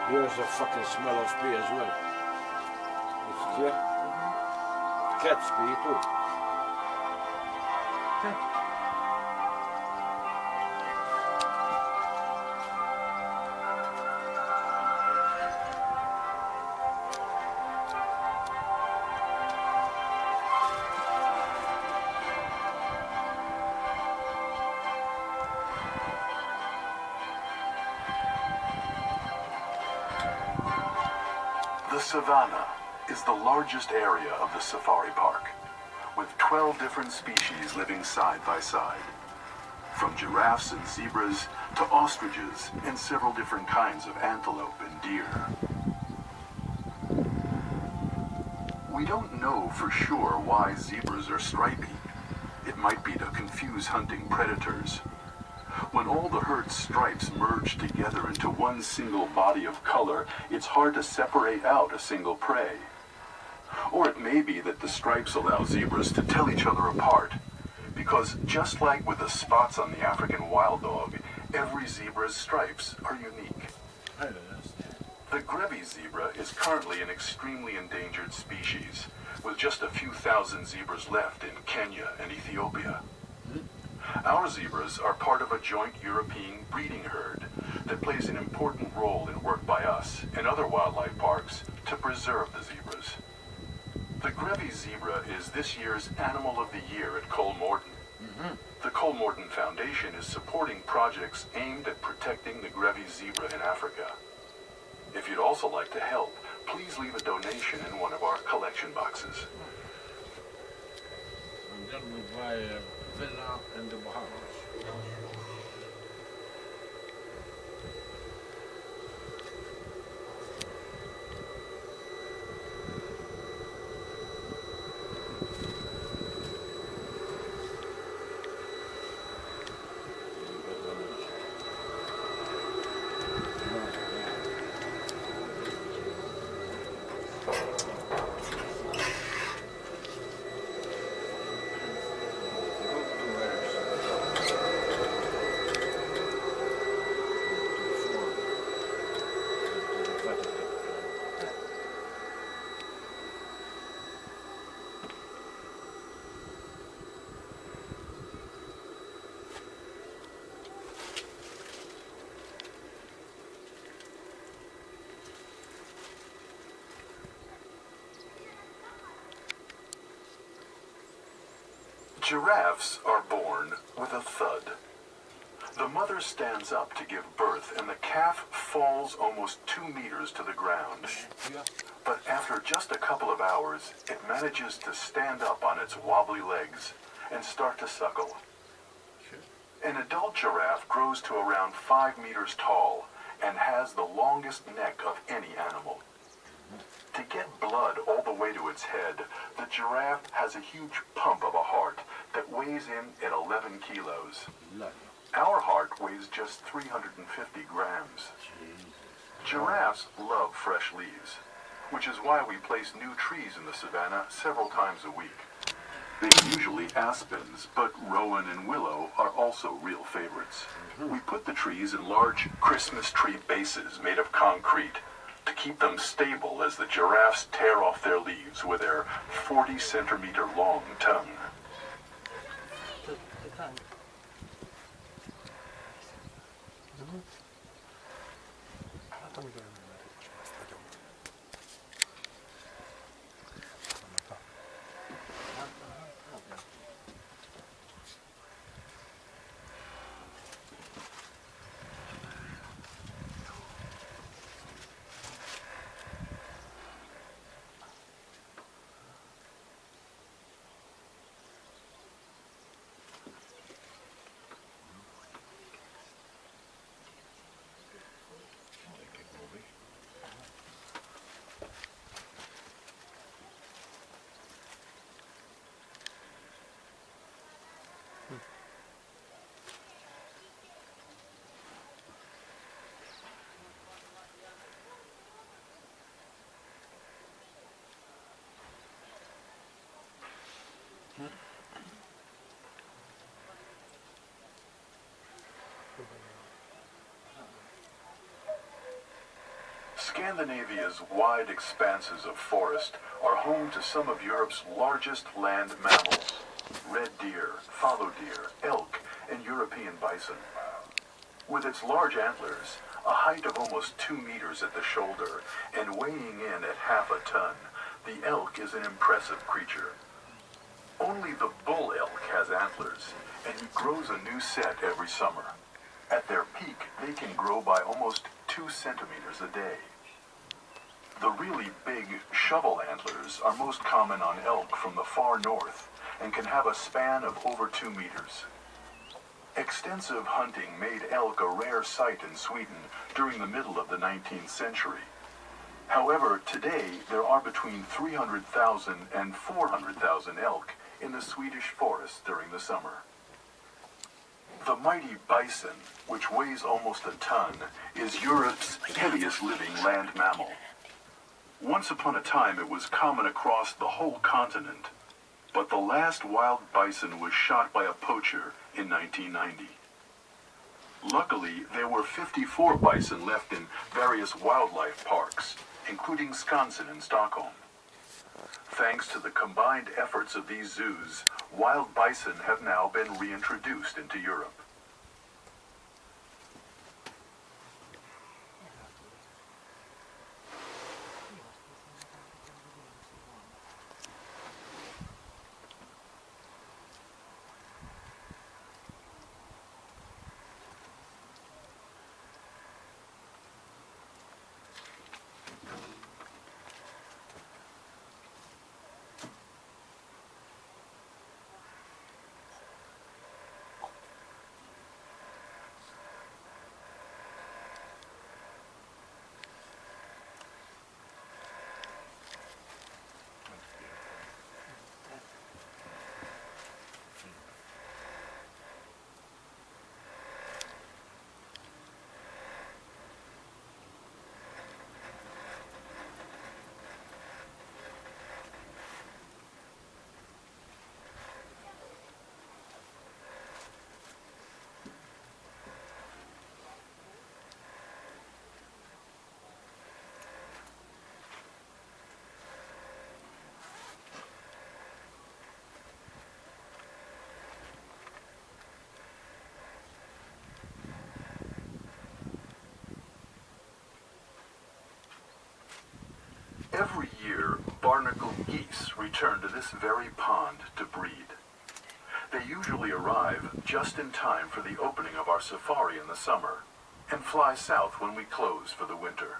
Here's the fucking smell of pee as well. Is it here? Cat's pee too. The savannah is the largest area of the safari park, with 12 different species living side by side, from giraffes and zebras to ostriches and several different kinds of antelope and deer. We don't know for sure why zebras are stripy. It might be to confuse hunting predators. When all the herd's stripes merge together into one single body of color, it's hard to separate out a single prey. Or it may be that the stripes allow zebras to tell each other apart, because just like with the spots on the African wild dog, every zebra's stripes are unique. The Grevy's zebra is currently an extremely endangered species, with just a few thousand zebras left in Kenya and Ethiopia. Our zebras are part of a joint European breeding herd that plays an important role in work by us and other wildlife parks to preserve the zebras. The Grevy zebra is this year's Animal of the Year at Kolmorten. The Kolmorten Foundation is supporting projects aimed at protecting the Grevy zebra in Africa. If you'd also like to help, please leave a donation in one of our collection boxes. And then we buy a villa in the Bahamas. Giraffes are born with a thud. The mother stands up to give birth and the calf falls almost 2 meters to the ground. But after just a couple of hours, it manages to stand up on its wobbly legs and start to suckle. An adult giraffe grows to around 5 meters tall and has the longest neck of any animal. To get blood all the way to its head, the giraffe has a huge pump of a heart that weighs in at 11 kilos. Our heart weighs just 350 grams. Giraffes love fresh leaves, which is why we place new trees in the savannah several times a week. They're usually aspens, but rowan and willow are also real favorites. We put the trees in large Christmas tree bases made of concrete to keep them stable as the giraffes tear off their leaves with their 40-centimeter long tongue. Scandinavia's wide expanses of forest are home to some of Europe's largest land mammals: red deer, fallow deer, elk, and European bison. With its large antlers, a height of almost 2 meters at the shoulder, and weighing in at half a ton, the elk is an impressive creature. Only the bull elk has antlers, and he grows a new set every summer. At their peak, they can grow by almost 2 centimeters a day. The really big shovel antlers are most common on elk from the far north and can have a span of over 2 meters. Extensive hunting made elk a rare sight in Sweden during the middle of the 19th century. However, today there are between 300,000 and 400,000 elk in the Swedish forests during the summer. The mighty bison, which weighs almost a ton, is Europe's heaviest living land mammal. Once upon a time it was common across the whole continent, but the last wild bison was shot by a poacher in 1990. Luckily, there were 54 bison left in various wildlife parks, including Skansen in Stockholm. Thanks to the combined efforts of these zoos, wild bison have now been reintroduced into Europe. Every year, barnacle geese return to this very pond to breed. They usually arrive just in time for the opening of our safari in the summer, and fly south when we close for the winter.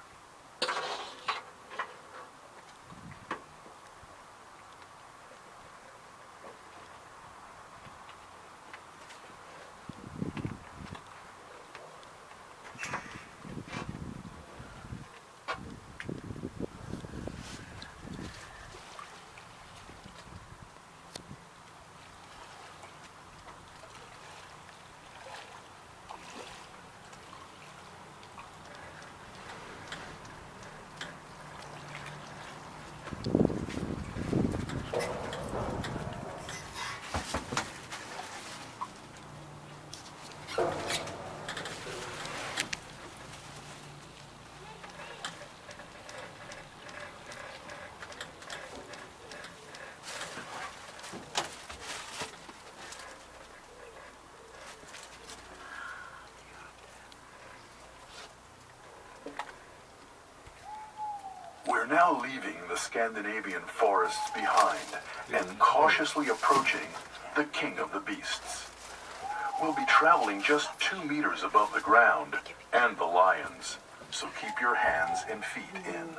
We're now leaving the Scandinavian forests behind and cautiously approaching the king of the beasts. We'll be traveling just 2 meters above the ground and the lions, so keep your hands and feet in.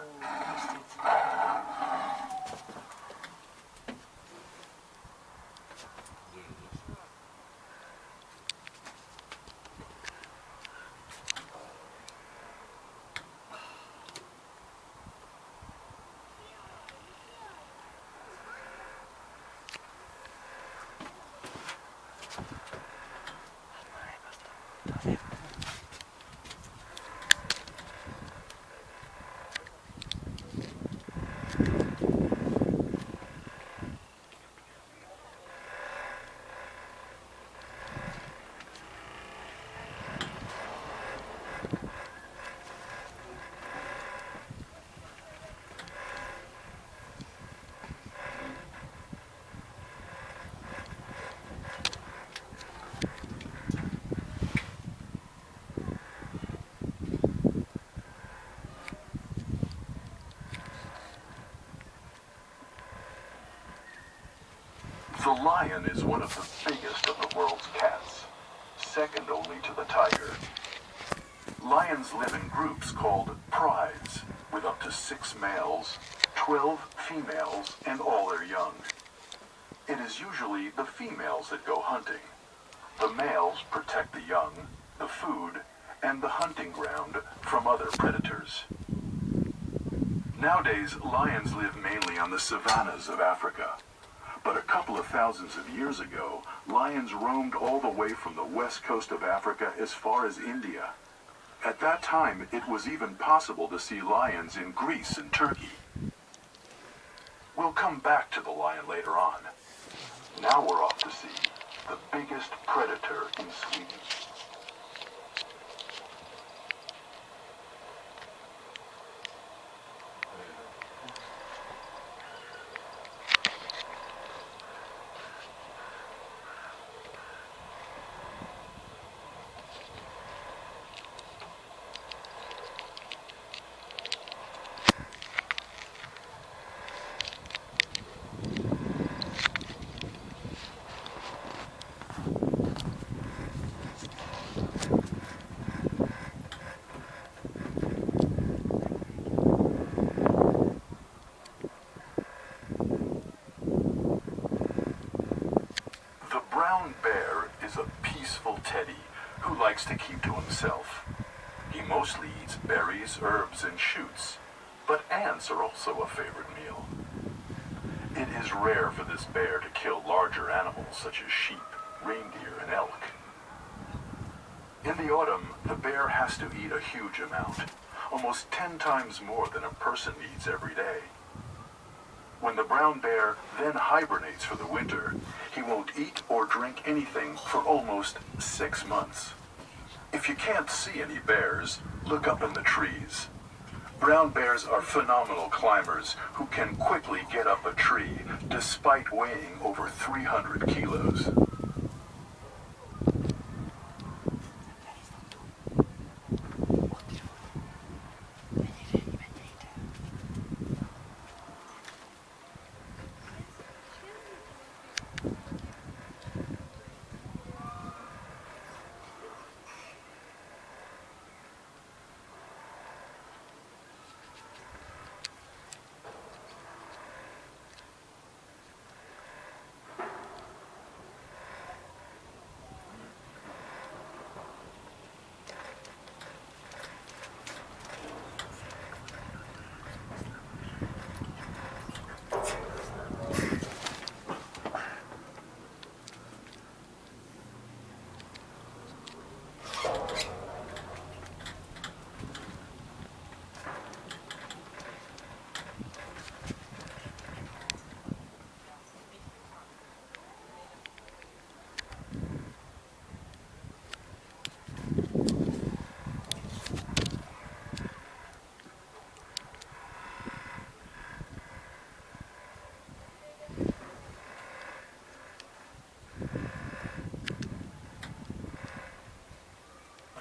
lion is one of the biggest of the world's cats, second only to the tiger. Lions live in groups called prides, with up to 6 males, 12 females, and all their young. It is usually the females that go hunting. The males protect the young, the food, and the hunting ground from other predators. Nowadays, lions live mainly on the savannas of Africa. But a couple of thousands of years ago, lions roamed all the way from the west coast of Africa as far as India. At that time, it was even possible to see lions in Greece and Turkey. We'll come back to the lion later on. Now we're off to see the biggest predator in Sweden. Brown bear is a peaceful teddy who likes to keep to himself. He mostly eats berries, herbs, and shoots, but ants are also a favorite meal. It is rare for this bear to kill larger animals such as sheep, reindeer, and elk. In the autumn, the bear has to eat a huge amount, almost 10 times more than a person eats every day. When the brown bear then hibernates for the winter, he won't eat or drink anything for almost 6 months. If you can't see any bears, look up in the trees. Brown bears are phenomenal climbers who can quickly get up a tree despite weighing over 300 kilos.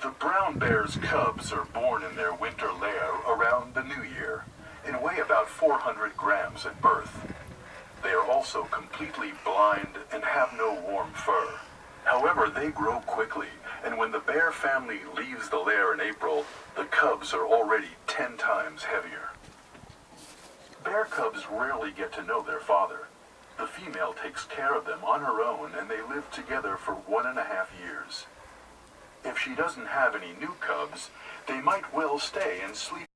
The brown bear's cubs are born in their winter lair around the new year and weigh about 400 grams at birth. They are also completely blind and have no warm fur. However, they grow quickly, and when the bear family leaves the lair in April, the cubs are already 10 times heavier. Bear cubs rarely get to know their father. The female takes care of them on her own, and they live together for 1.5 years. If she doesn't have any new cubs, they might well stay and sleep